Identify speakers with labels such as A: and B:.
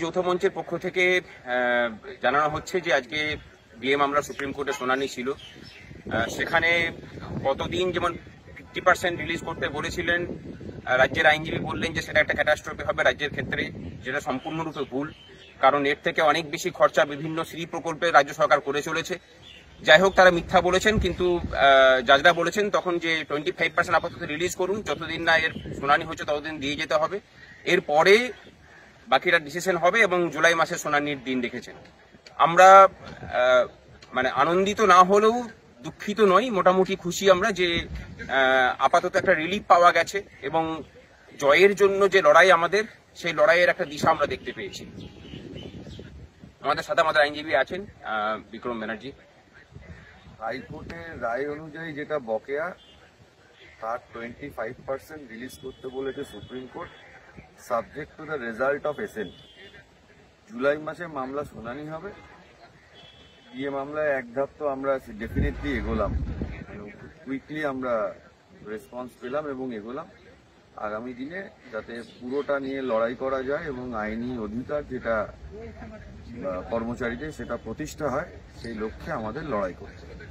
A: যৌথ মঞ্চের পক্ষ থেকে জানানো হচ্ছে যে আজকে ডিএ মামলা সুপ্রিম কোর্টে শুনানি ছিল। সেখানে গতদিন যেমন 50% রিলিজ করতে বলেছিলেন, রাজ্যের আইনজীবী বললেন যে সেটা একটা ক্যাটাস্ট্রফি হবে রাজ্যের ক্ষেত্রে, যেটা সম্পূর্ণরূপে ভুল। কারণ এর থেকে অনেক বেশি খরচা বিভিন্ন শ্রী প্রকল্পে রাজ্য সরকার করে চলেছে। যাই হোক, তারা মিথ্যা বলেছেন, কিন্তু জাজরা বলেছেন তখন যে 25% আপাতত রিলিজ করুন, যতদিন না এর শুনানি হচ্ছে ততদিন দিয়ে যেতে হবে, এরপরে বাকিটা ডিসিশন হবে, এবং জুলাই মাসে শুনানির দিন রেখেছেন। আমরা মানে আনন্দিত না হলেও দুঃখিত নই, মোটামুটি খুশি আমরা যে আপাতত একটা রিলিফ পাওয়া গেছে, এবং জয়ের জন্য যে লড়াই আমাদের, সেই লড়াইয়ের একটা দিশা আমরা দেখতে পেয়েছি। আমাদের সাথে আমাদের আইনজীবী আছেন বিক্রম ব্যানার্জি।
B: হাইকোর্টের রায় অনুযায়ী যেটা বকেয়া, তার 25% রিলিজ করতে বলেছে Supreme Court, subject to the result of SN. July মাসে মামলা শুনানি হবে। ডিএ মামলায় এক ধাপ তো আমরা ডেফিনেটলি এগোলাম, কুইকলি আমরা রেসপন্স পেলাম এবং এগোলাম। আগামী দিনে যাতে পুরোটা নিয়ে লড়াই করা যায় এবং আইনি অধিকার যেটা কর্মচারীদের সেটা প্রতিষ্ঠা হয়, সেই লক্ষ্যে আমাদের লড়াই করতে হবে।